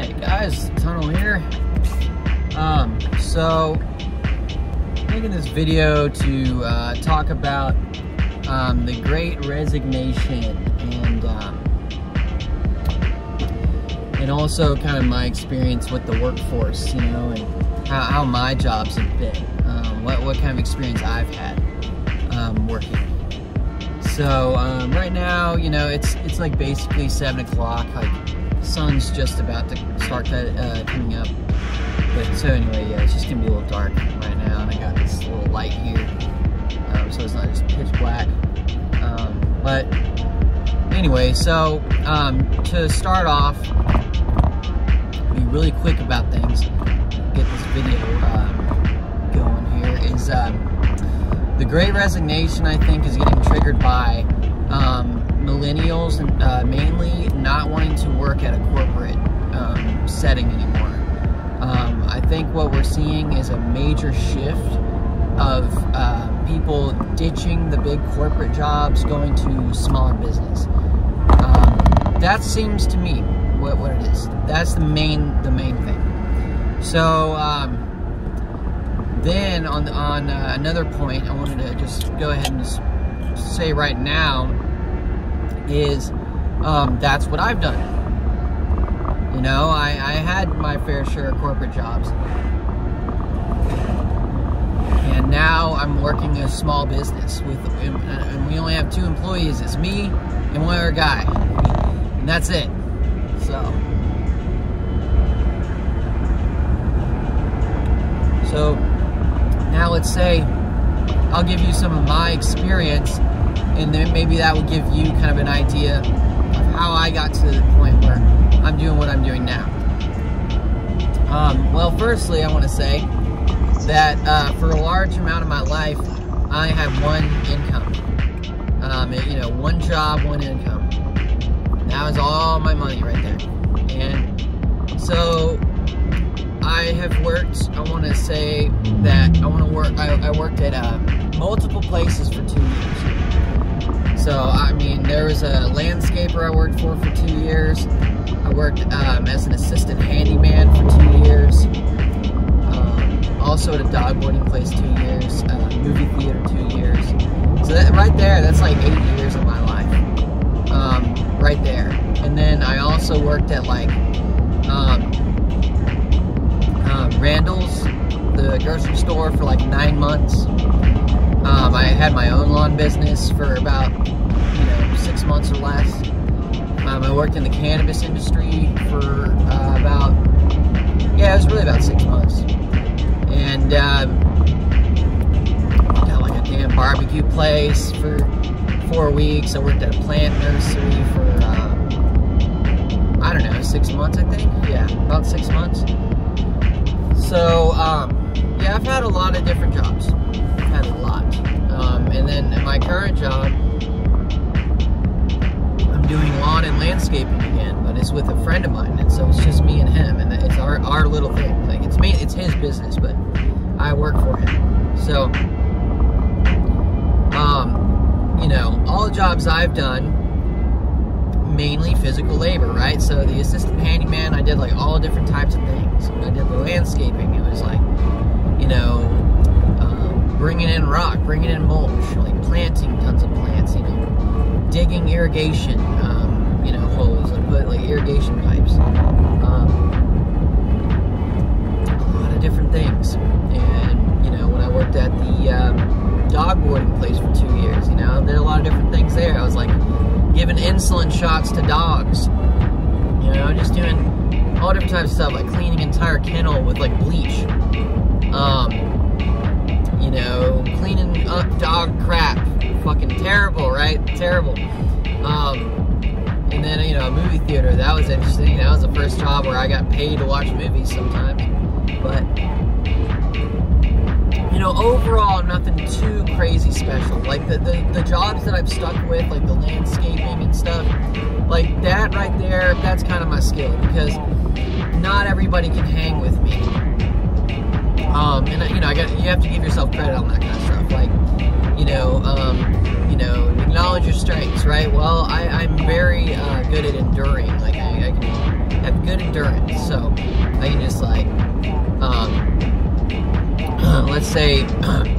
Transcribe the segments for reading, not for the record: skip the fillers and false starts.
Alright guys, Tunnel here. So making this video to talk about the Great Resignation and also kind of my experience with the workforce, you know, and how my jobs have been, what kind of experience I've had working. So right now, you know, it's like basically 7 o'clock. Like the sun's just about to start coming up. But so anyway, yeah, it's just gonna be a little dark right now, and I got this little light here, so it's not just pitch black. But anyway, so to start off, be really quick about things. Get this video going here. Is the Great Resignation, I think, is getting triggered by millennials and mainly not wanting to work at a corporate setting anymore. I think what we're seeing is a major shift of people ditching the big corporate jobs, going to smaller business. That seems to me what it is. That's the main thing. So then on another point I wanted to just go ahead and say right now is that's what I've done. You know, I had my fair share of corporate jobs, and now I'm working a small business and we only have 2 employees. It's me and one other guy, and that's it. So now let's say I'll give you some of my experience, and then maybe that will give you kind of an idea of how I got to the point where I'm doing what I'm doing now. Well, firstly, I want to say that for a large amount of my life, I had one income. You know, one job, one income. That was all my money right there. And so I have worked, I want to say that I worked at multiple places for 2 years. So, I mean, there was a landscaper I worked for 2 years. I worked as an assistant handyman for 2 years. Also at a dog boarding place 2 years. Movie theater 2 years. So that right there, that's like 8 years of my life. Right there. And then I also worked at like Randall's, the grocery store, for like 9 months. I had my own lawn business for about 6 months or less. I worked in the cannabis industry for it was really about 6 months. And got like a damn barbecue place for 4 weeks. I worked at a plant nursery for I don't know, 6 months, I think. Yeah, about 6 months. So yeah, I've had a lot of different jobs. I've had a lot. And then in my current job, I'm doing lawn and landscaping again, but it's with a friend of mine, and so it's just me and him, and it's our little thing. Like it's his business, but I work for him. So you know, all the jobs I've done, mainly physical labor, right? So the assistant handyman, I did like all different types of things. When I did the landscaping, it was like, you know, bringing in rock, bringing in mulch, like planting tons of plants, you know, digging irrigation, you know, holes, and put like irrigation pipes, a lot of different things. And you know, when I worked at the dog boarding place for 2 years, you know, there are a lot of different things there. I was like giving insulin shots to dogs, you know, just doing all different types of stuff, like cleaning entire kennel with like bleach, you know, cleaning up dog crap. Fucking terrible, right? Terrible. And then, you know, a movie theater, that was interesting. That was the first job where I got paid to watch movies sometimes. But you know, overall, nothing too crazy special. Like the jobs that I've stuck with, like the landscaping and stuff, like that right there, that's kind of my skill, because not everybody can hang with me. And you know, you have to give yourself credit on that kind of stuff. Like, you know, acknowledge your strengths, right? Well, I'm very good at enduring. Like I can have good endurance, so I can just like, let's say,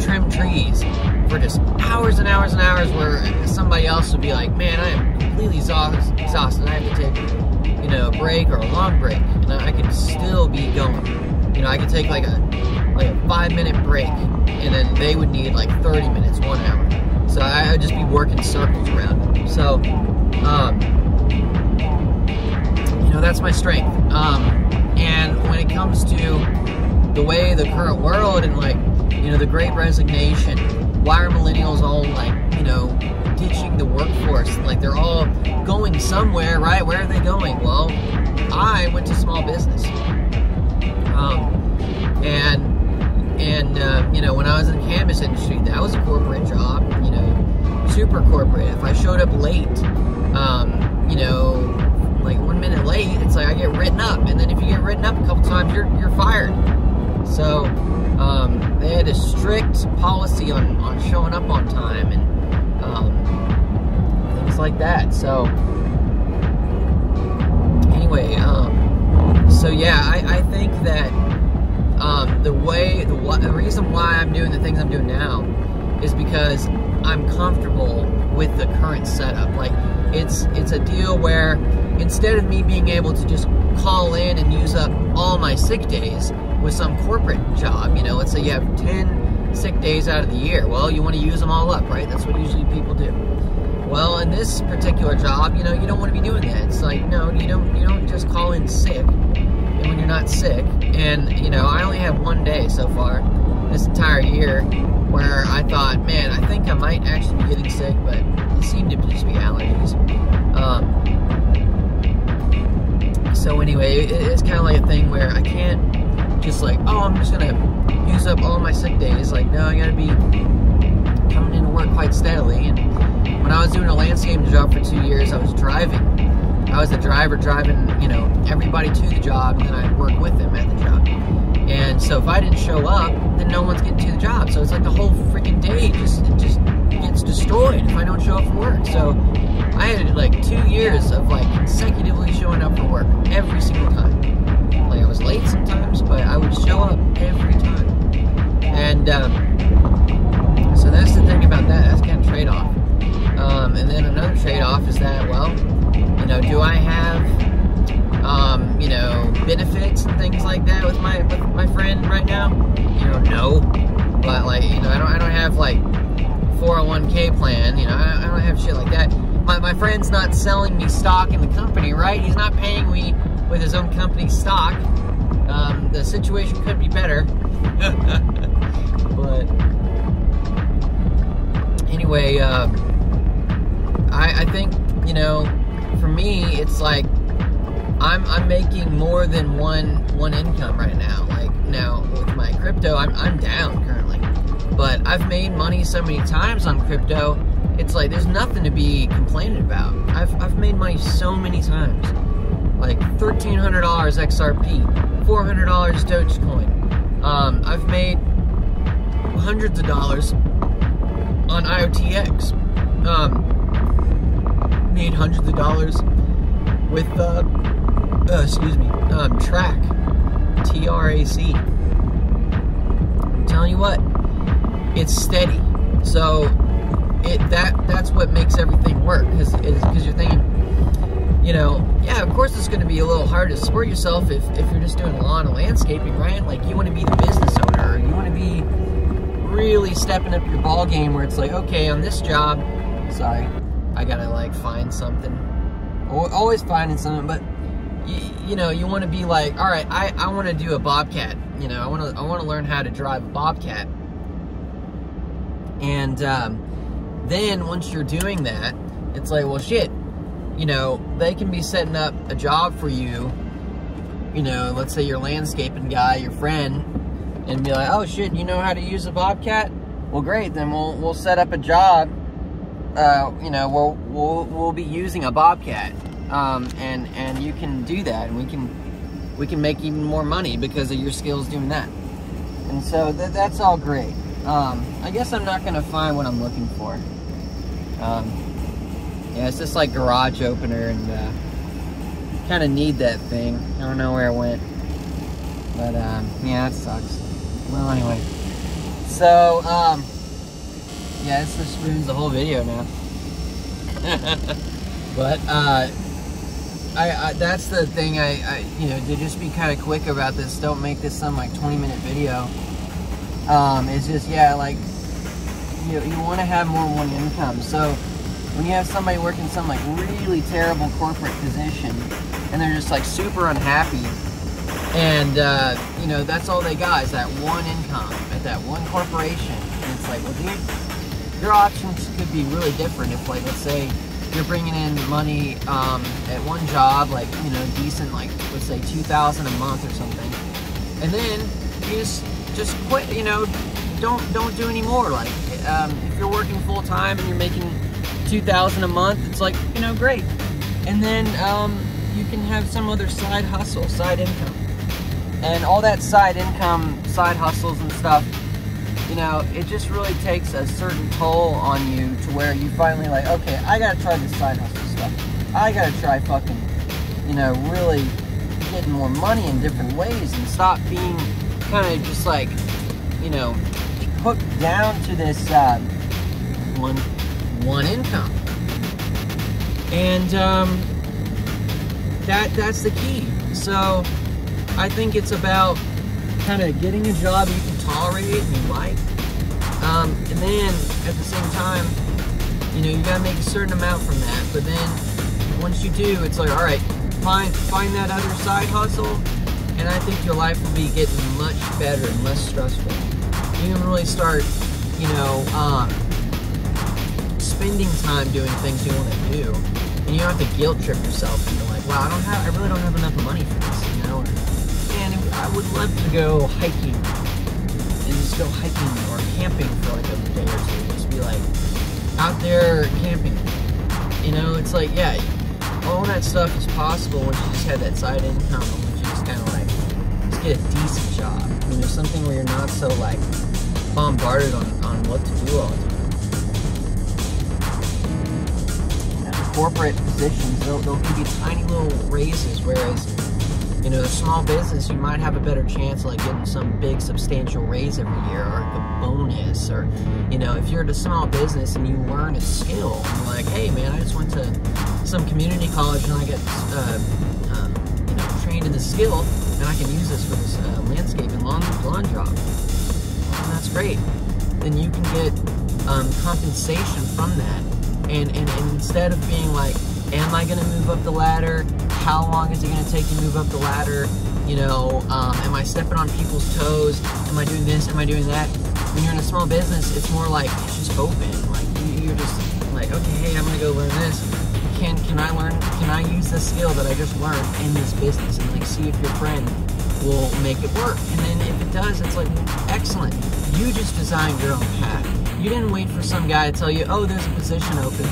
trim trees for just hours and hours and hours, where somebody else would be like, man, I am completely exhausted, I have to take, you know, a break or a long break, and I could still be going. You know, I could take like a 5-minute break, and then they would need like 30 minutes, 1 hour. So I'd just be working circles around them. So, you know, that's my strength. And when it comes to the way the current world and like, you know, the great resignation, why are millennials all like, you know, ditching the workforce? Like, they're all going somewhere, right? Where are they going? Well, I went to small business. You know, when I was in the cannabis industry, that was a corporate job, you know, super corporate. If I showed up late, you know, like 1 minute late, it's like I get written up. And then if you get written up a couple times, you're fired. So, they had a strict policy on showing up on time and, things like that. So, anyway, so yeah, I think that, the reason why I'm doing the things I'm doing now is because I'm comfortable with the current setup. Like, it's a deal where instead of me being able to just call in and use up all my sick days with some corporate job, you know, let's say you have 10 sick days out of the year. Well, you want to use them all up, right? That's what usually people do. Well, in this particular job, you know, you don't want to be doing that. It's like, no, you don't just call in sick when you're not sick. And, you know, I only have 1 day so far this entire year where I thought, man, I think I might actually be getting sick, but it seemed to just be allergies. So anyway, it's kind of like a thing where I can't just like, oh, I'm just gonna use up all my sick days. Like, no, I gotta be coming into work quite steadily. And when I was doing a landscaping job for 2 years, I was driving. I was the driver driving, you know, everybody to the job, and then I'd work with them at the job. And so if I didn't show up, then no one's getting to the job. So it's like the whole freaking day just gets destroyed if I don't show up for work. So I had like 2 years of like consecutively showing up for work every single time. Like, I was late sometimes, but I would show up every time. And so that's the thing about that. That's kind of trade-off. And then another trade-off is that, well, you know, do I have, you know, benefits and things like that with my friend right now? You know, no. But like, you know, I don't have like 401k plan. You know, I don't have shit like that. My friend's not selling me stock in the company, right? He's not paying me with his own company stock. The situation could be better. But anyway, I think, you know, for me, it's like I'm making more than one income right now. Like, now with my crypto, I'm down currently, but I've made money so many times on crypto. It's like there's nothing to be complaining about. I've made money so many times, like $1,300 XRP, $400 Dogecoin. I've made hundreds of dollars on IOTX. Made hundreds of dollars with Track, TRAC. I'm telling you what, it's steady. So that's what makes everything work, because you're thinking, you know, yeah, of course it's going to be a little hard to support yourself if you're just doing lawn and landscaping, right? Like, you want to be the business owner, or you want to be really stepping up your ball game where it's like, okay, on this job, sorry, I gotta like find something. Always finding something, but you know, you want to be like, all right, I want to do a Bobcat. You know, I want to learn how to drive a Bobcat. And then once you're doing that, it's like, well, shit. You know, they can be setting up a job for you. You know, let's say your landscaping guy, your friend, and be like, oh shit, you know how to use a Bobcat? Well, great. Then we'll set up a job. You know, we'll be using a Bobcat, and you can do that, and we can make even more money because of your skills doing that. And so that's all great. I guess I'm not gonna find what I'm looking for. Yeah, it's just like garage opener and kind of need that thing. I don't know where it went, but yeah, that sucks. Well, anyway, so yeah, this just ruins the whole video now. But I that's the thing. I you know, to just be kind of quick about this. Don't make this some like 20-minute video. It's just, yeah, like you want to have more than one income. So when you have somebody working some like really terrible corporate position and they're just like super unhappy, and you know, that's all they got is that one income at that one corporation, and it's like, well, dude, your options could be really different if, like, let's say you're bringing in money at one job, like, you know, decent, like, let's say $2,000 a month or something, and then you just quit, you know, don't do any more. Like, if you're working full time and you're making $2,000 a month, it's like, you know, great, and then you can have some other side hustle, side income, and all that side income, side hustles and stuff. You know, it just really takes a certain toll on you to where you finally like, okay, I gotta try this side hustle stuff. I gotta try fucking, you know, really getting more money in different ways and stop being kind of just like, you know, hooked down to this one income. And that's the key. So I think it's about kind of getting a job you can tolerate and you like, and then at the same time, you know, you gotta make a certain amount from that. But then once you do, it's like, all right, find that other side hustle, and I think your life will be getting much better and less stressful. You can really start, you know, spending time doing things you want to do, and you don't have to guilt trip yourself into like, wow, I really don't have enough money for this, you know. And I would love to go hiking, and just go hiking or camping for like a day or two. Just be like out there camping. You know, it's like, yeah, all that stuff is possible once you just have that side income, and once you just kind of like just get a decent job. You know, something where you're not so like bombarded on what to do all the time. You know, corporate positions, they'll give you tiny little raises, whereas, you know, a small business, you might have a better chance of like getting some big substantial raise every year, or like a bonus, or, you know, if you're at a small business and you learn a skill, and you're like, hey man, I just went to some community college and I got, you know, trained in the skill, and I can use this for this landscaping lawn job. And that's great. Then you can get compensation from that, and instead of being like, am I going to move up the ladder? How long is it going to take to move up the ladder? You know, am I stepping on people's toes? Am I doing this? Am I doing that? When you're in a small business, it's more like, it's just open. Like, you're just like, okay, hey, I'm going to go learn this. Can I use the skill that I just learned in this business, and like see if your friend will make it work? And then if it does, it's like, excellent. You just designed your own path. You didn't wait for some guy to tell you, oh, there's a position open.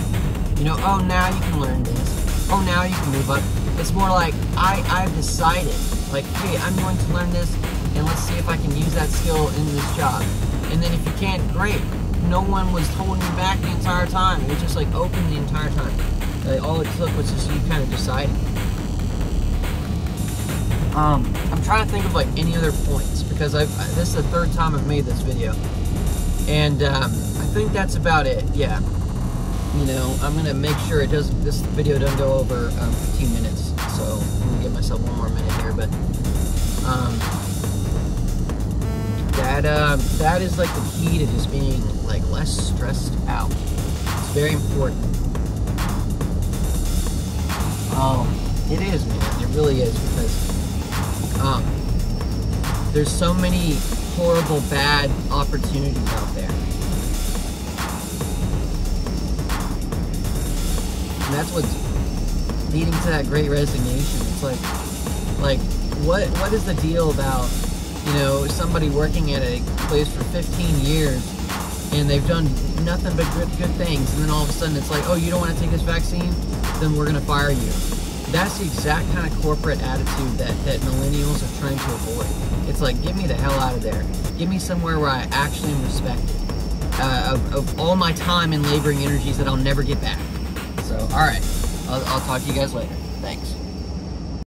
You know, oh, now you can learn this. Oh, now you can move up. It's more like, I've decided, like, hey, I'm going to learn this, and let's see if I can use that skill in this job. And then if you can't, great. No one was holding you back the entire time. It was just like open the entire time. Like, all it took was just you kind of deciding. I'm trying to think of like any other points, because this is the third time I've made this video, and I think that's about it. Yeah. You know, I'm gonna make sure this video doesn't go over 15 minutes, so I'm gonna give myself one more minute here. But that is like the key to just being like less stressed out. It's very important. It is, man. It really is, because there's so many horrible, bad opportunities out there. And that's what's leading to that great resignation. It's like what is the deal about, you know, somebody working at a place for 15 years and they've done nothing but good things, and then all of a sudden it's like, oh, you don't want to take this vaccine? Then we're going to fire you. That's the exact kind of corporate attitude that millennials are trying to avoid. It's like, get me the hell out of there. Get me somewhere where I actually am respected of all my time and laboring energies that I'll never get back. So, alright, I'll talk to you guys later. Thanks.